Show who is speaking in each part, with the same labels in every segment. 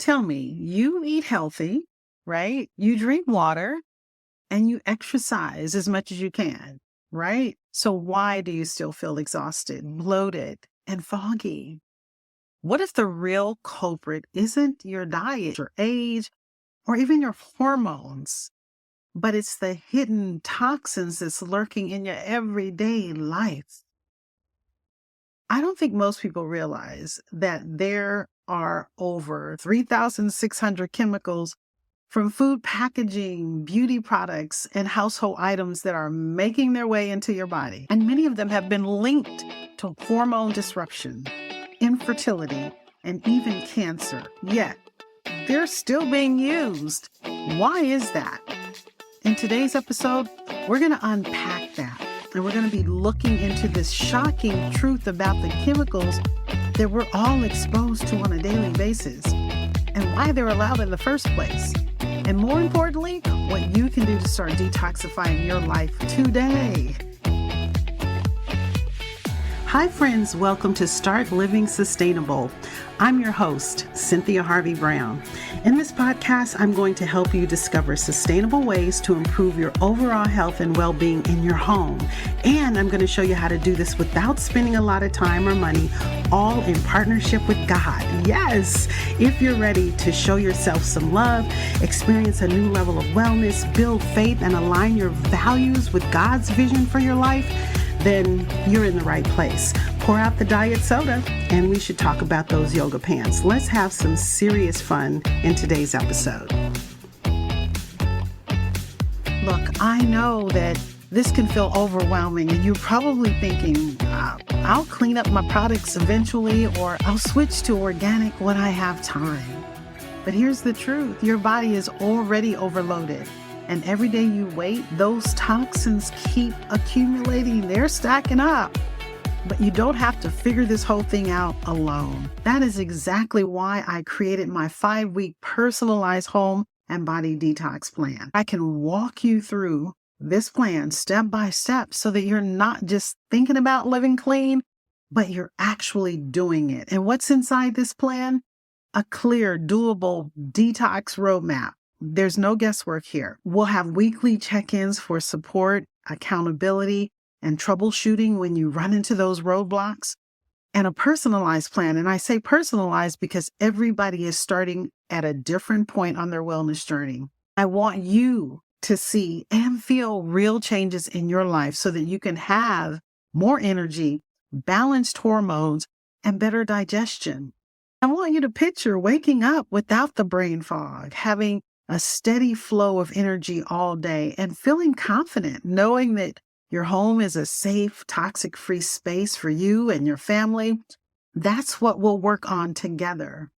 Speaker 1: tell me, you eat healthy, right? You drink water and you exercise as much as you can, right? So why do you still feel exhausted, bloated, and foggy? What if the real culprit isn't your diet, your age, or even your hormones, but it's the hidden toxins that's lurking in your everyday life? I don't think most people realize that there are over 3,600 chemicals from food packaging, beauty products, and household items that are making their way into your body. And many of them have been linked to hormone disruption, infertility, and even cancer. Yet, they're still being used. Why is that? In today's episode, we're going to unpack that. And we're going to be looking into this shocking truth about the chemicals that we're all exposed to on a daily basis and why they're allowed in the first place. And more importantly, what you can do to start detoxifying your life today. Hi, friends. Welcome to Start Living Sustainable. I'm your host, Cynthia Harvey Brown. In this podcast, I'm going to help you discover sustainable ways to improve your overall health and well-being in your home. And I'm going to show you how to do this without spending a lot of time or money, all in partnership with God. Yes, if you're ready to show yourself some love, experience a new level of wellness, build faith, and align your values with God's vision for your life, then you're in the right place. Pour out the diet soda, and we should talk about those yoga pants. Let's have some serious fun in today's episode. Look, I know that this can feel overwhelming, and you're probably thinking, I'll clean up my products eventually, or I'll switch to organic when I have time. But here's the truth. Your body is already overloaded. And every day you wait, those toxins keep accumulating. They're stacking up. But you don't have to figure this whole thing out alone. That is exactly why I created my 5-week personalized home and body detox plan. I can walk you through this plan step by step so that you're not just thinking about living clean, but you're actually doing it. And what's inside this plan? A clear, doable detox roadmap. There's no guesswork here. We'll have weekly check-ins for support, accountability, and troubleshooting when you run into those roadblocks, and a personalized plan. And I say personalized because everybody is starting at a different point on their wellness journey. I want you to see and feel real changes in your life so that you can have more energy, balanced hormones, and better digestion. I want you to picture waking up without the brain fog, having a steady flow of energy all day, and feeling confident, knowing that your home is a safe, toxic-free space for you and your family. That's what we'll work on together.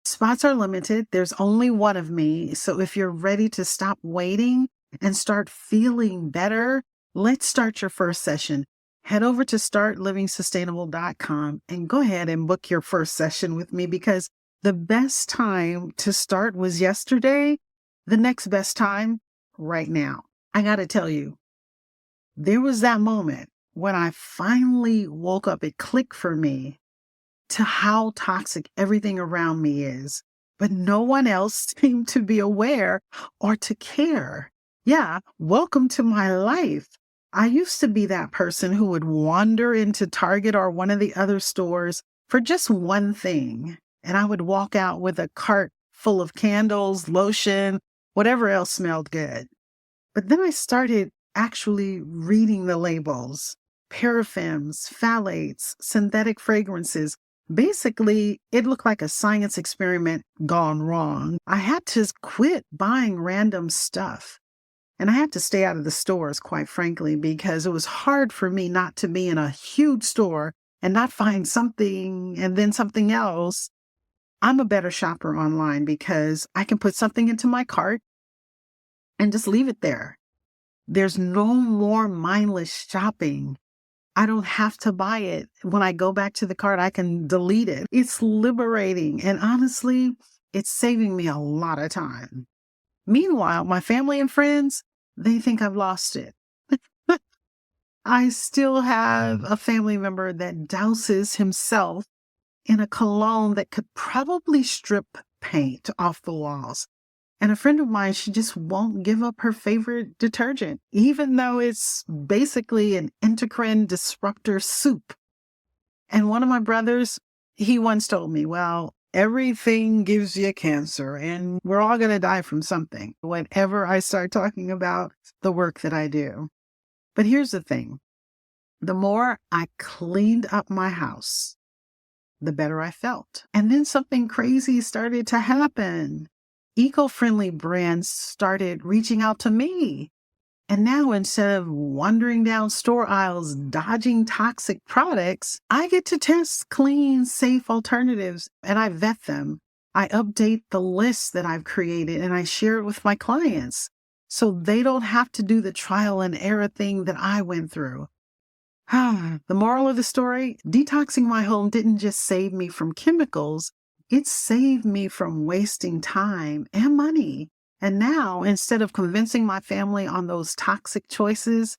Speaker 1: Spots are limited. There's only one of me. So if you're ready to stop waiting and start feeling better, let's start your first session. Head over to startlivingsustainable.com and go ahead and book your first session with me, because the best time to start was yesterday. The next best time, right now. I got to tell you, there was that moment when I finally woke up. It clicked for me to how toxic everything around me is, but no one else seemed to be aware or to care. Yeah, welcome to my life. I used to be that person who would wander into Target or one of the other stores for just one thing. And I would walk out with a cart full of candles, lotion, whatever else smelled good. But then I started actually reading the labels: parabens, phthalates, synthetic fragrances. Basically, it looked like a science experiment gone wrong. I had to quit buying random stuff. And I had to stay out of the stores, quite frankly, because it was hard for me not to be in a huge store and not find something and then something else. I'm a better shopper online because I can put something into my cart and just leave it there. There's no more mindless shopping. I don't have to buy it. When I go back to the cart, I can delete it. It's liberating. And honestly, it's saving me a lot of time. Meanwhile, my family and friends, they think I've lost it. I still have a family member that douses himself in a cologne that could probably strip paint off the walls. And a friend of mine, she just won't give up her favorite detergent, even though it's basically an endocrine disruptor soup. And one of my brothers, he once told me, well, everything gives you cancer and we're all going to die from something whenever I start talking about the work that I do. But here's the thing. The more I cleaned up my house, the better I felt. And then something crazy started to happen. Eco-friendly brands started reaching out to me. And now instead of wandering down store aisles dodging toxic products, I get to test clean, safe alternatives and I vet them. I update the list that I've created and I share it with my clients so they don't have to do the trial and error thing that I went through. The moral of the story, detoxing my home didn't just save me from chemicals, it saved me from wasting time and money. And now, instead of convincing my family on those toxic choices,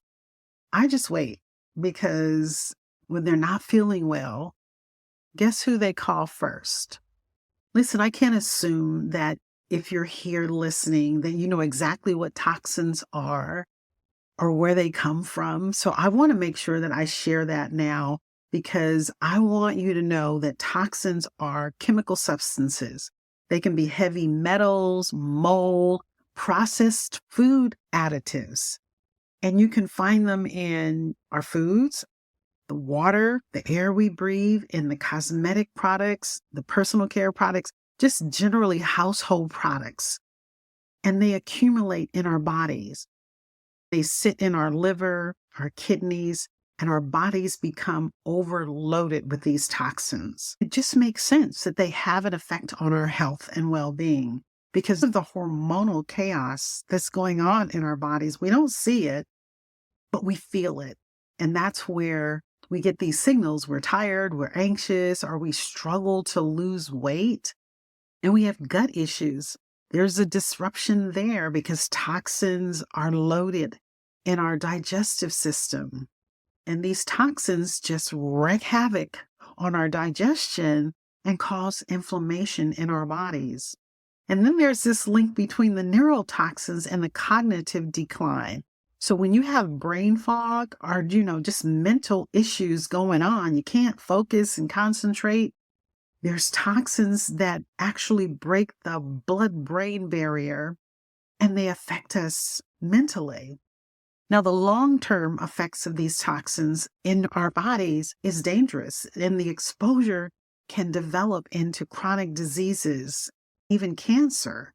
Speaker 1: I just wait because when they're not feeling well, guess who they call first? Listen, I can't assume that if you're here listening, that you know exactly what toxins are or where they come from. So I want to make sure that I share that now because I want you to know that toxins are chemical substances. They can be heavy metals, mold, processed food additives. And you can find them in our foods, the water, the air we breathe, in the cosmetic products, the personal care products, just generally household products. And they accumulate in our bodies. They sit in our liver, our kidneys, and our bodies become overloaded with these toxins. It just makes sense that they have an effect on our health and well-being because of the hormonal chaos that's going on in our bodies. We don't see it, but we feel it. And that's where we get these signals. We're tired, we're anxious, or we struggle to lose weight, and we have gut issues. There's a disruption there because toxins are loaded in our digestive system. And these toxins just wreak havoc on our digestion and cause inflammation in our bodies. And then there's this link between the neurotoxins and the cognitive decline. So when you have brain fog or, just mental issues going on, you can't focus and concentrate, there's toxins that actually break the blood-brain barrier and they affect us mentally. Now, the long-term effects of these toxins in our bodies is dangerous, and the exposure can develop into chronic diseases, even cancer.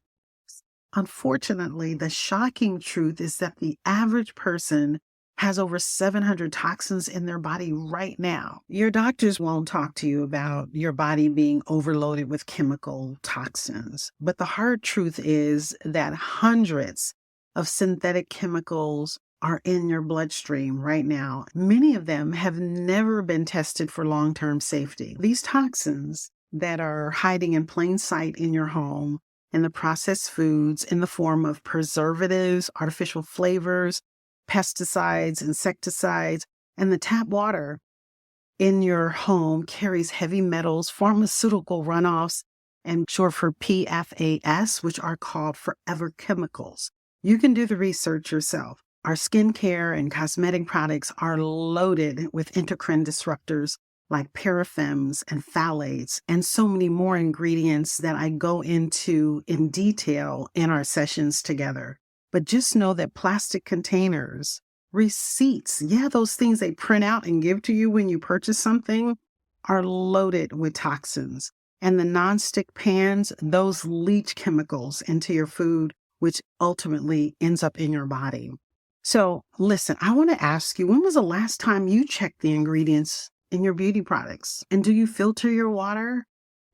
Speaker 1: Unfortunately, the shocking truth is that the average person has over 700 toxins in their body right now. Your doctors won't talk to you about your body being overloaded with chemical toxins, but the hard truth is that hundreds of synthetic chemicals are in your bloodstream right now. Many of them have never been tested for long-term safety. These toxins that are hiding in plain sight in your home, in the processed foods, in the form of preservatives, artificial flavors, pesticides, insecticides, and the tap water in your home carries heavy metals, pharmaceutical runoffs, and short for PFAS, which are called forever chemicals. You can do the research yourself. Our skincare and cosmetic products are loaded with endocrine disruptors like parabens and phthalates and so many more ingredients that I go into in detail in our sessions together. But just know that plastic containers, receipts, those things they print out and give to you when you purchase something, are loaded with toxins. And the nonstick pans, those leach chemicals into your food, which ultimately ends up in your body. So listen, I want to ask you, when was the last time you checked the ingredients in your beauty products? And do you filter your water?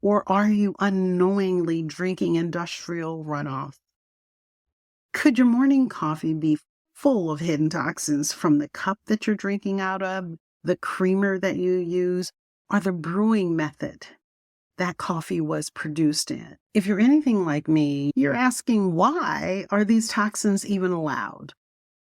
Speaker 1: Or are you unknowingly drinking industrial runoff? Could your morning coffee be full of hidden toxins from the cup that you're drinking out of, the creamer that you use, or the brewing method that coffee was produced in? If you're anything like me, you're asking, why are these toxins even allowed?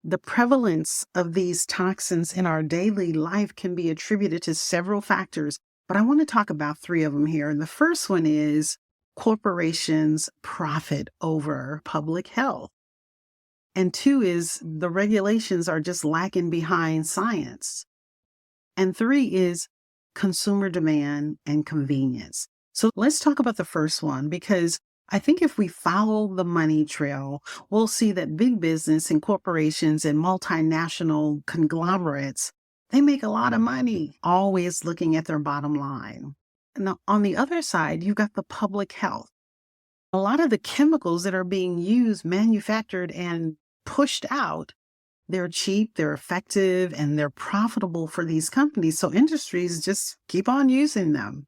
Speaker 1: The prevalence of these toxins in our daily life can be attributed to several factors, but I want to talk about three of them here. And the first one is corporations profit over public health. And two is the regulations are just lacking behind science. And three is consumer demand and convenience. So let's talk about the first one, because I think if we follow the money trail, we'll see that big business and corporations and multinational conglomerates, they make a lot of money, always looking at their bottom line. Now, on the other side, you've got the public health. A lot of the chemicals that are being used, manufactured, and pushed out, they're cheap, they're effective, and they're profitable for these companies. So industries just keep on using them.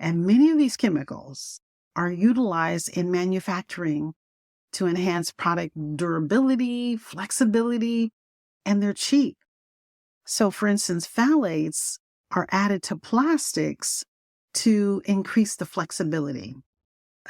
Speaker 1: And many of these chemicals are utilized in manufacturing to enhance product durability, flexibility, and they're cheap. So, for instance, phthalates are added to plastics to increase the flexibility.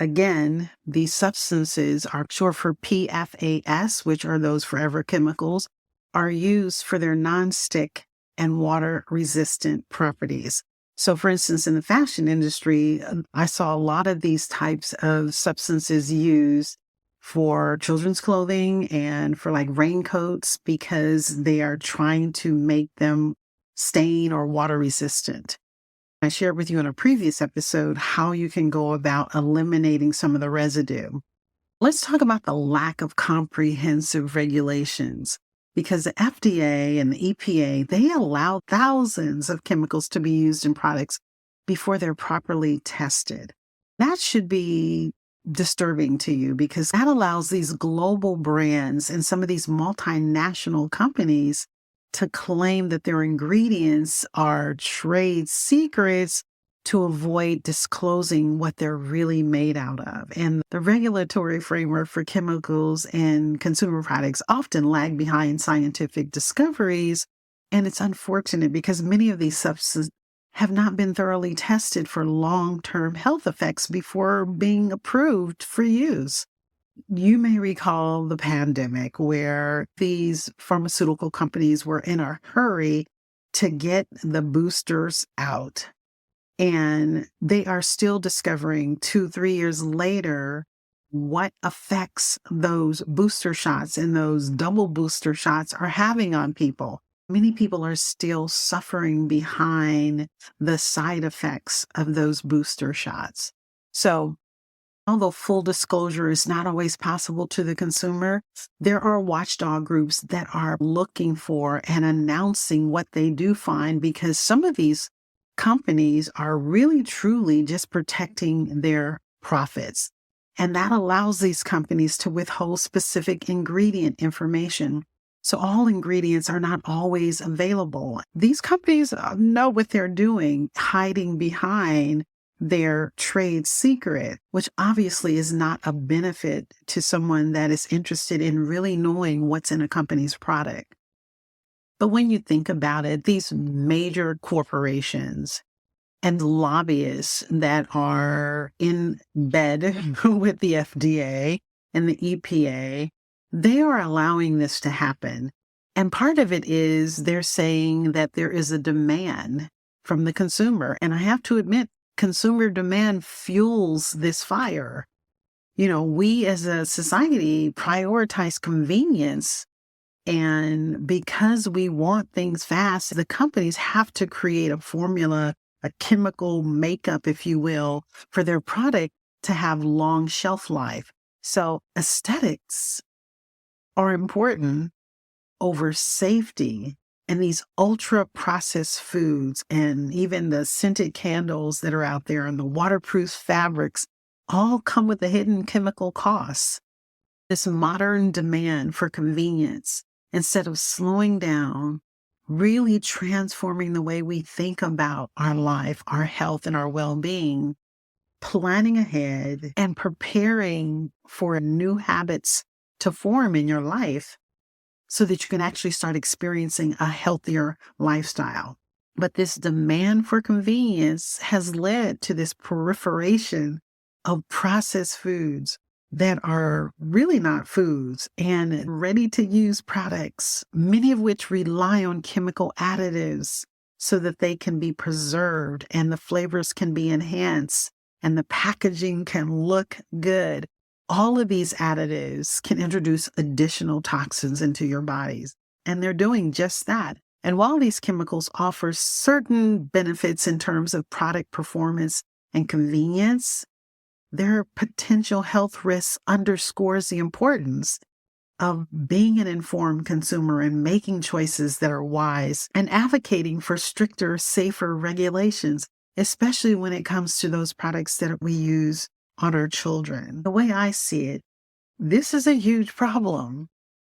Speaker 1: Again, these substances are short for PFAS, which are those forever chemicals, are used for their non-stick and water-resistant properties. So, for instance, in the fashion industry, I saw a lot of these types of substances used for children's clothing and for like raincoats because they are trying to make them stain or water resistant. I shared with you in a previous episode how you can go about eliminating some of the residue. Let's talk about the lack of comprehensive regulations, because the FDA and the EPA, they allow thousands of chemicals to be used in products before they're properly tested. That should be disturbing to you because that allows these global brands and some of these multinational companies to claim that their ingredients are trade secrets to avoid disclosing what they're really made out of. And the regulatory framework for chemicals and consumer products often lag behind scientific discoveries. And it's unfortunate because many of these substances have not been thoroughly tested for long-term health effects before being approved for use. You may recall the pandemic where these pharmaceutical companies were in a hurry to get the boosters out. And they are still discovering 2-3 years later what effects those booster shots and those double booster shots are having on people. Many people are still suffering behind the side effects of those booster shots. So, although full disclosure is not always possible to the consumer, there are watchdog groups that are looking for and announcing what they do find because some of these companies are really truly just protecting their profits. And that allows these companies to withhold specific ingredient information. So all ingredients are not always available. These companies know what they're doing, hiding behind their trade secret, which obviously is not a benefit to someone that is interested in really knowing what's in a company's product. But when you think about it, these major corporations and lobbyists that are in bed with the FDA and the EPA, they are allowing this to happen. And part of it is they're saying that there is a demand from the consumer. And I have to admit, consumer demand fuels this fire. We as a society prioritize convenience. And because we want things fast, the companies have to create a formula, a chemical makeup, if you will, for their product to have long shelf life. So aesthetics are important over safety. And these ultra processed foods and even the scented candles that are out there and the waterproof fabrics all come with a hidden chemical cost. This modern demand for convenience, instead of slowing down, really transforming the way we think about our life, our health, and our well-being, planning ahead and preparing for new habits to form in your life, so that you can actually start experiencing a healthier lifestyle. But this demand for convenience has led to this proliferation of processed foods that are really not foods and ready-to-use products, many of which rely on chemical additives so that they can be preserved and the flavors can be enhanced and the packaging can look good. All of these additives can introduce additional toxins into your bodies, and they're doing just that. And while these chemicals offer certain benefits in terms of product performance and convenience, their potential health risks underscores the importance of being an informed consumer and making choices that are wise and advocating for stricter, safer regulations, especially when it comes to those products that we use on our children. The way I see it, this is a huge problem.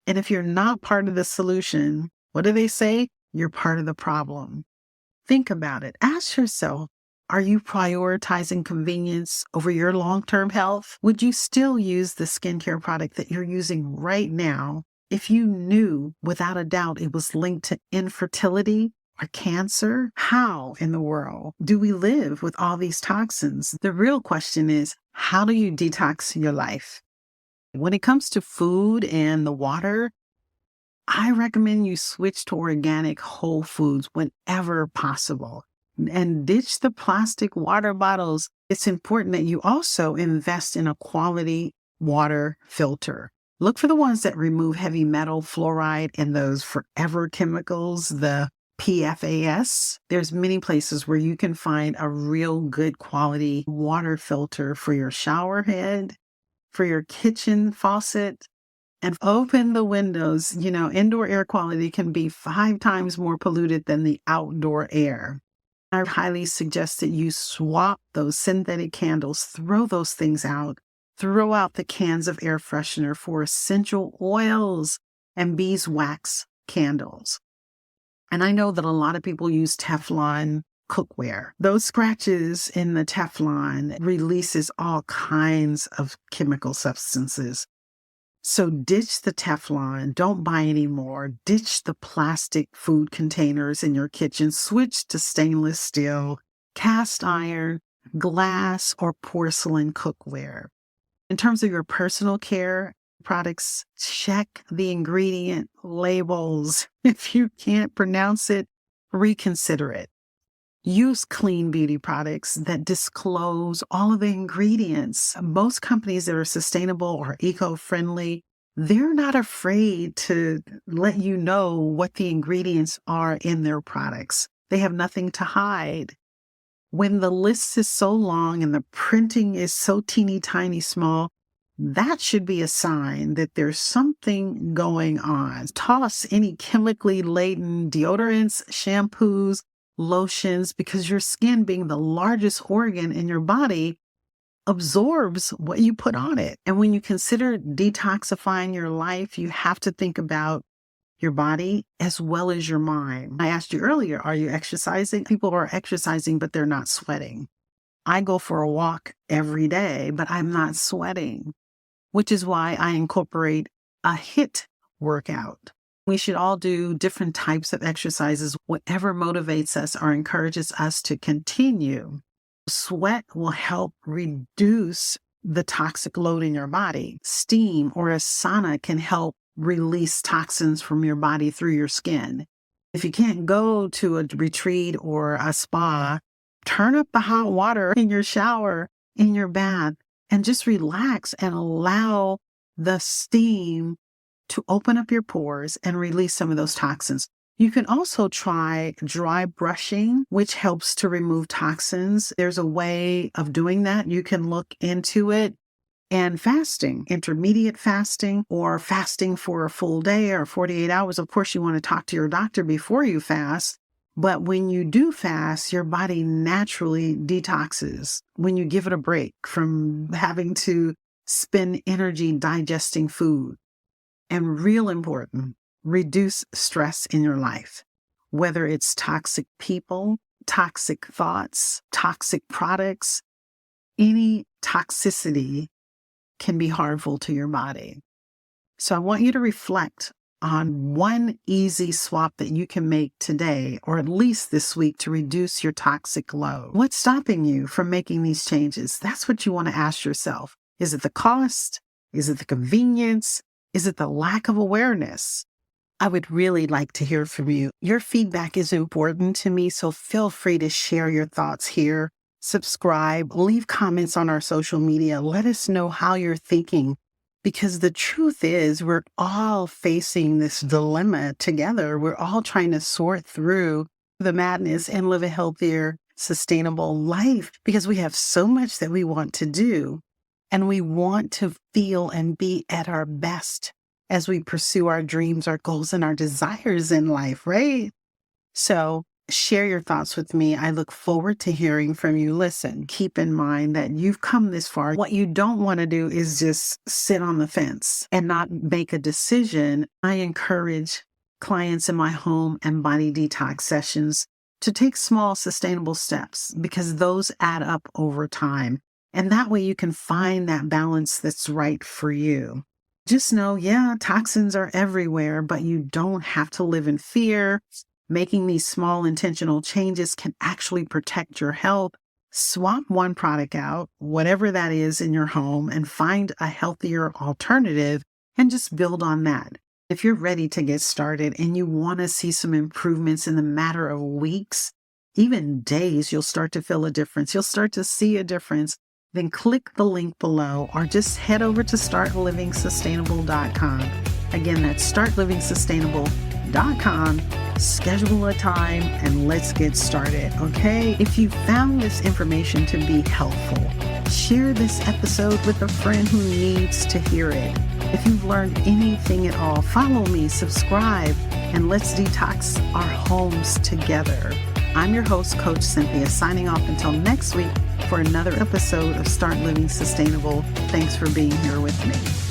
Speaker 1: And if you're not part of the solution, what do they say? You're part of the problem. Think about it. Ask yourself, are you prioritizing convenience over your long-term health? Would you still use the skincare product that you're using right now if you knew without a doubt it was linked to infertility or cancer? How in the world do we live with all these toxins? The real question is, how do you detox your life? When it comes to food and the water, I recommend you switch to organic whole foods whenever possible and ditch the plastic water bottles. It's important that you also invest in a quality water filter. Look for the ones that remove heavy metal, fluoride, and those forever chemicals, the PFAS. There's many places where you can find a real good quality water filter for your shower head, for your kitchen faucet, and open the windows. Indoor air quality can be 5 times more polluted than the outdoor air. I highly suggest that you swap those synthetic candles, throw those things out, throw out the cans of air freshener for essential oils and beeswax candles. And I know that a lot of people use Teflon cookware. Those scratches in the Teflon releases all kinds of chemical substances. So ditch the Teflon, don't buy any more. Ditch the plastic food containers in your kitchen. Switch to stainless steel, cast iron, glass, or porcelain cookware. In terms of your personal care products, check the ingredient labels. If you can't pronounce it, reconsider it. Use clean beauty products that disclose all of the ingredients. Most companies that are sustainable or eco-friendly, they're not afraid to let you know what the ingredients are in their products. They have nothing to hide. When the list is so long and the printing is so teeny tiny small, that should be a sign that there's something going on. Toss any chemically laden deodorants, shampoos, lotions, because your skin, being the largest organ in your body, absorbs what you put on it. And when you consider detoxifying your life, you have to think about your body as well as your mind. I asked you earlier, are you exercising? People are exercising, but they're not sweating. I go for a walk every day, but I'm not sweating, which is why I incorporate a HIIT workout. We should all do different types of exercises, whatever motivates us or encourages us to continue. Sweat will help reduce the toxic load in your body. Steam or a sauna can help release toxins from your body through your skin. If you can't go to a retreat or a spa, turn up the hot water in your shower, in your bath, and just relax and allow the steam to open up your pores and release some of those toxins. You can also try dry brushing, which helps to remove toxins. There's a way of doing that. You can look into it. And fasting, intermediate fasting, or fasting for a full day or 48 hours. Of course, you want to talk to your doctor before you fast. But when you do fast, your body naturally detoxes when you give it a break from having to spend energy digesting food. And real important, reduce stress in your life, whether it's toxic people, toxic thoughts, toxic products. Any toxicity can be harmful to your body. So I want you to reflect on one easy swap that you can make today, or at least this week, to reduce your toxic load. What's stopping you from making these changes? That's what you want to ask yourself. Is it the cost? Is it the convenience? Is it the lack of awareness? I would really like to hear from you. Your feedback is important to me, so feel free to share your thoughts here. Subscribe, leave comments on our social media. Let us know how you're thinking, because the truth is we're all facing this dilemma together. We're all trying to sort through the madness and live a healthier, sustainable life because we have so much that we want to do, and we want to feel and be at our best as we pursue our dreams, our goals, and our desires in life, right? So share your thoughts with me. I look forward to hearing from you. Listen, keep in mind that you've come this far. What you don't want to do is just sit on the fence and not make a decision. I encourage clients in my home and body detox sessions to take small, sustainable steps because those add up over time. And that way you can find that balance that's right for you. Just know, yeah, toxins are everywhere, but you don't have to live in fear. Making these small intentional changes can actually protect your health. Swap one product out, whatever that is in your home, and find a healthier alternative and just build on that. If you're ready to get started and you want to see some improvements in the matter of weeks, even days, you'll start to feel a difference. You'll start to see a difference. Then click the link below or just head over to startlivingsustainable.com. Again, that's startlivingsustainable.com. Schedule a time and let's get started, okay? If you found this information to be helpful, share this episode with a friend who needs to hear it. If you've learned anything at all, follow me, subscribe, and let's detox our homes together. I'm your host, Coach Cynthia, signing off until next week for another episode of Start Living Sustainable. Thanks for being here with me.